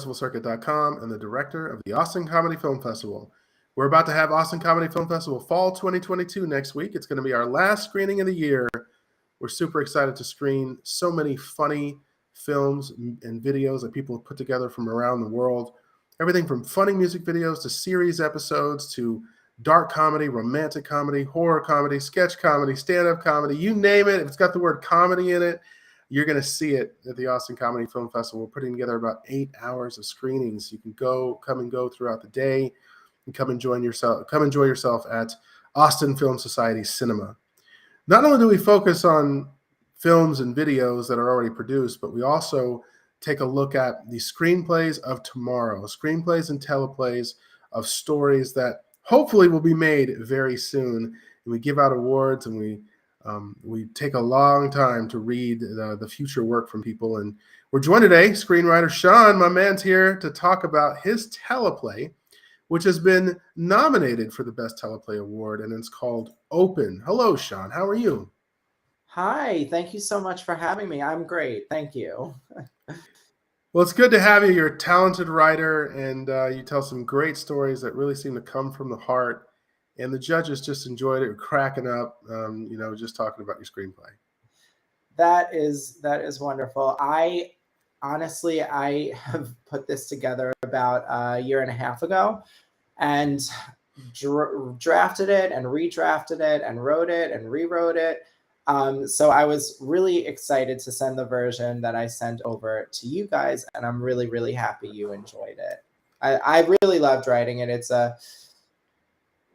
festivalcircuit.com and the director of the Austin Comedy Film Festival. We're about to have Austin Comedy Film Festival Fall 2022 next week. It's going to be our last screening of the year. We're super excited to screen so many funny films and videos that people have put together from around the world. Everything from funny music videos to series episodes to dark comedy, romantic comedy, horror comedy, sketch comedy, stand-up comedy, you name it. If it's got the word comedy in it, you're going to see it at the Austin Comedy Film Festival. We're putting together about 8 hours of screenings. You can come and go throughout the day and come enjoy yourself at Austin Film Society Cinema. Not only do we focus on films and videos that are already produced, but we also take a look at the screenplays of tomorrow, screenplays and teleplays of stories that hopefully will be made very soon. And we give out awards, and we take a long time to read the future work from people. And we're joined today, screenwriter Sean, my man's here to talk about his teleplay, which has been nominated for the Best Teleplay Award, and it's called Open. Hello, Sean. How are you? Hi. Thank you so much for having me. I'm great. Thank you. Well, it's good to have you. You're a talented writer, and you tell some great stories that really seem to come from the heart. And the judges just enjoyed it, cracking up, just talking about your screenplay. That is wonderful. I have put this together about a year and a half ago, and drafted it and redrafted it and wrote it and rewrote it. So I was really excited to send the version that I sent over to you guys, and I'm really, really happy you enjoyed it. I really loved writing it.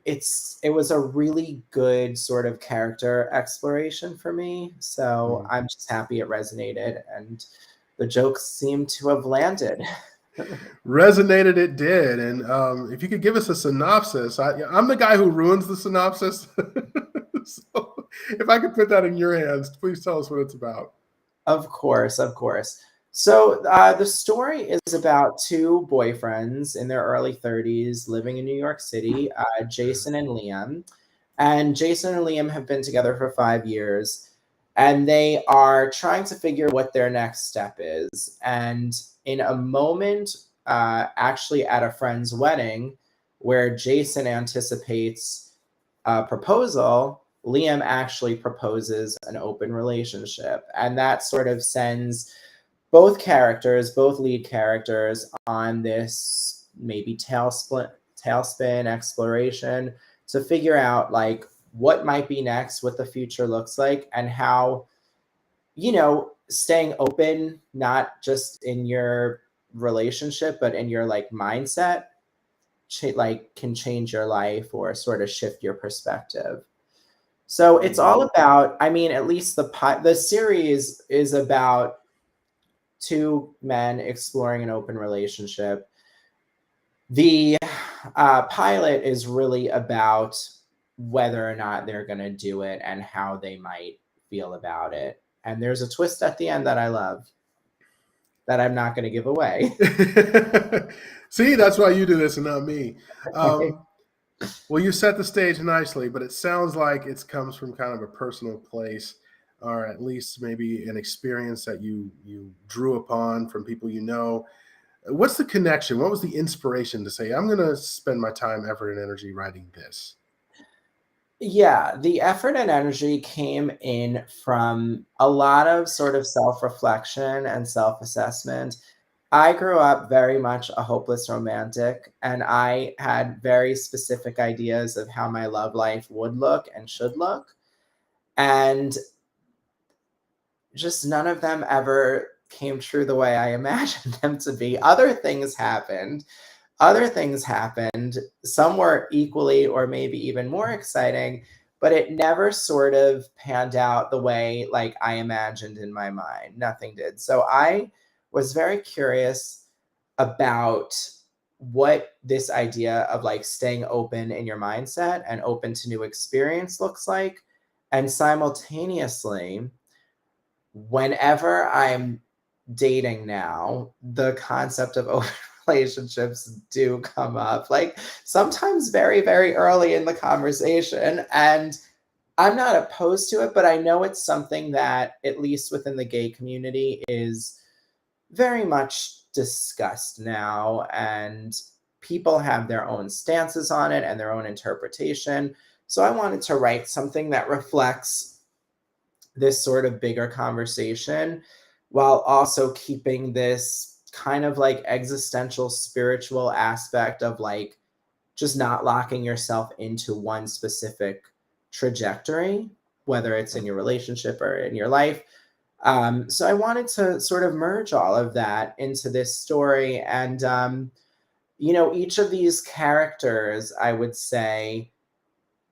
It was a really good sort of character exploration for me. So I'm just happy it resonated, and the jokes seem to have landed. Resonated, it did. And if you could give us a synopsis, I'm the guy who ruins the synopsis. So if I could put that in your hands, please tell us what it's about. Of course. So the story is about two boyfriends in their early 30s living in New York City, Jason and Liam. And Jason and Liam have been together for 5 years, and they are trying to figure what their next step is. And in a moment, actually at a friend's wedding, where Jason anticipates a proposal, Liam actually proposes an open relationship. And that sort of sends both lead characters, on this maybe tailspin exploration to figure out like what might be next, what the future looks like, and how, staying open, not just in your relationship, but in your like mindset, can change your life or sort of shift your perspective. So it's all about, at least the series is about two men exploring an open relationship. The pilot is really about whether or not they're going to do it and how they might feel about it. And there's a twist at the end that I love that I'm not going to give away. See, that's why you do this and not me. Well, you set the stage nicely, but it sounds like it comes from kind of a personal place, or at least maybe an experience that you drew upon from people you know. What's the connection? What was the inspiration to say, I'm going to spend my time, effort, and energy writing this? Yeah, the effort and energy came in from a lot of sort of self-reflection and self-assessment. I grew up very much a hopeless romantic, and I had very specific ideas of how my love life would look and should look. And just none of them ever came true the way I imagined them to be. Other things happened. Some were equally or maybe even more exciting, but it never sort of panned out the way like I imagined in my mind. Nothing did. So I was very curious about what this idea of like staying open in your mindset and open to new experience looks like. And simultaneously, whenever I'm dating now, the concept of open relationships do come up, like sometimes very, very early in the conversation. And I'm not opposed to it, but I know it's something that, at least within the gay community, is very much discussed now, and people have their own stances on it and their own interpretation. So I wanted to write something that reflects this sort of bigger conversation while also keeping this kind of like existential spiritual aspect of like just not locking yourself into one specific trajectory, whether it's in your relationship or in your life. So I wanted to sort of merge all of that into this story. And, each of these characters, I would say,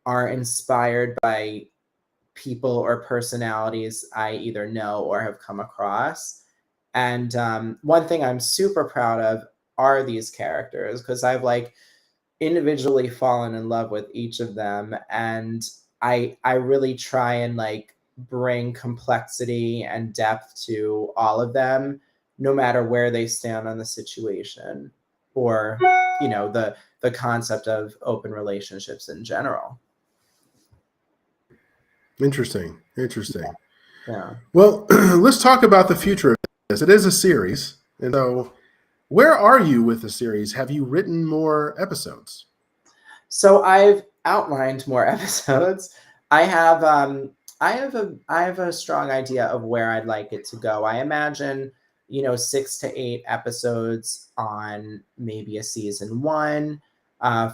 are inspired by people or personalities I either know or have come across. And one thing I'm super proud of are these characters, because I've like individually fallen in love with each of them, and I really try and like bring complexity and depth to all of them, no matter where they stand on the situation or the concept of open relationships in general. Interesting. Yeah. Well, let's talk about the future of this. It is a series, and so where are you with the series? Have you written more episodes? So I've outlined more episodes. I have a strong idea of where I'd like it to go. I imagine 6 to 8 episodes on maybe a season 1,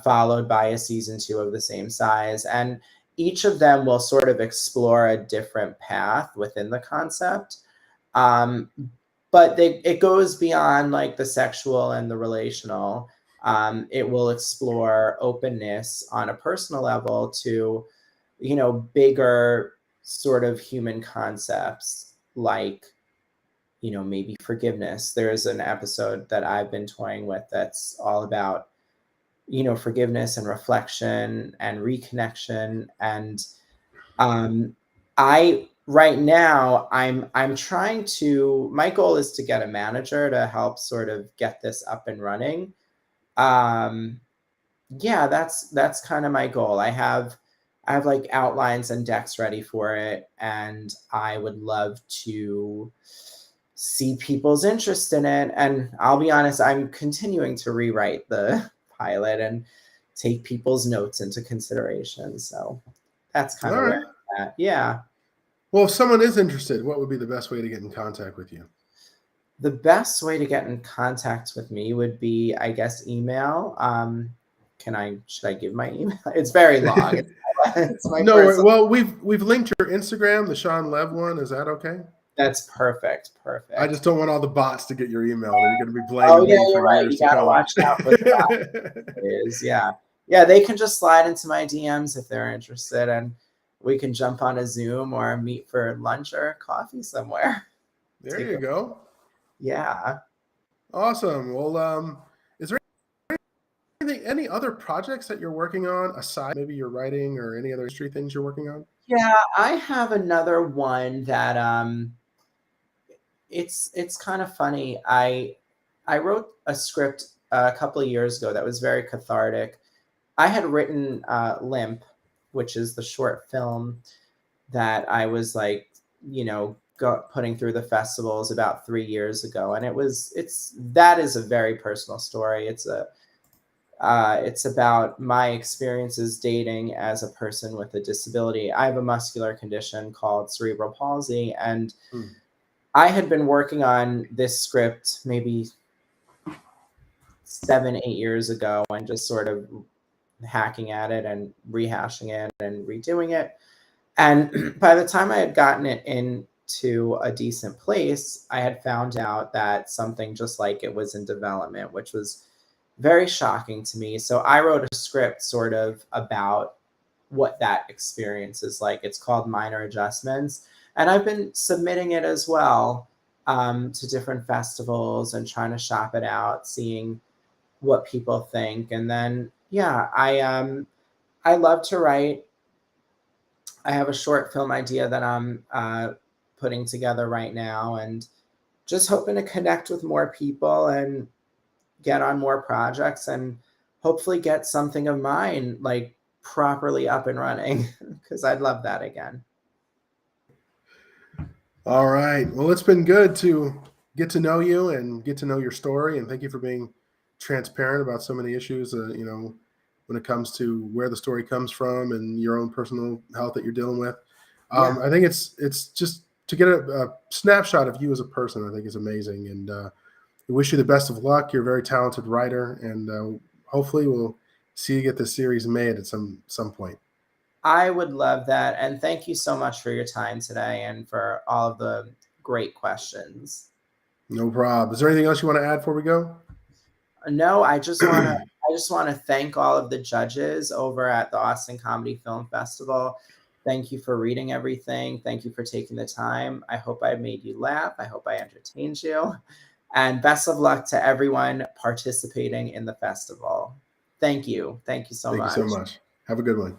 followed by a season 2 of the same size, and each of them will sort of explore a different path within the concept. But it goes beyond like the sexual and the relational. It will explore openness on a personal level to, bigger sort of human concepts like, maybe forgiveness. There's an episode that I've been toying with that's all about, forgiveness and reflection and reconnection. And right now I'm trying to, my goal is to get a manager to help sort of get this up and running. Yeah, that's kind of my goal. I have like outlines and decks ready for it, and I would love to see people's interest in it. And I'll be honest, I'm continuing to rewrite the pilot and take people's notes into consideration. So that's kind of where I'm at. Yeah. Well, if someone is interested, what would be the best way to get in contact with you? The best way to get in contact with me would be, I guess, email. Should I give my email? It's very long. It's my No, well, we've linked your Instagram, the Sean Lev one. Is that okay? That's perfect. I just don't want all the bots to get your email, and you're going to be blaming me you're for right. years You to gotta come. watch out for that. Yeah. They can just slide into my DMs if they're interested, and we can jump on a Zoom or meet for lunch or coffee somewhere. There you go. Yeah. Awesome. Well, is there any other projects that you're working on aside maybe your writing or any other history things you're working on? Yeah, I have another one that it's kind of funny. I wrote a script a couple of years ago that was very cathartic. I had written Limp, which is the short film that I was like, putting through the festivals about 3 years ago, and that is a very personal story. It's about my experiences dating as a person with a disability. I have a muscular condition called cerebral palsy, and I had been working on this script maybe 7, 8 years ago and just sort of hacking at it and rehashing it and redoing it. And by the time I had gotten it into a decent place, I had found out that something just like it was in development, which was very shocking to me. So I wrote a script sort of about what that experience is like. It's called Minor Adjustments. And I've been submitting it as well to different festivals and trying to shop it out, seeing what people think. And then, yeah, I love to write. I have a short film idea that I'm putting together right now, and just hoping to connect with more people and get on more projects and hopefully get something of mine like properly up and running, because I'd love that again. All right. Well, it's been good to get to know you and get to know your story. And thank you for being transparent about so many issues, when it comes to where the story comes from and your own personal health that you're dealing with. Yeah. I think it's just to get a snapshot of you as a person, I think is amazing. And we wish you the best of luck. You're a very talented writer, and hopefully we'll see you get this series made at some point. I would love that. And thank you so much for your time today and for all of the great questions. No problem. Is there anything else you want to add before we go? No, I just want to thank all of the judges over at the Austin Comedy Film Festival. Thank you for reading everything. Thank you for taking the time. I hope I made you laugh. I hope I entertained you. And best of luck to everyone participating in the festival. Thank you. Thank you so Thank much. you so much. Have a good one.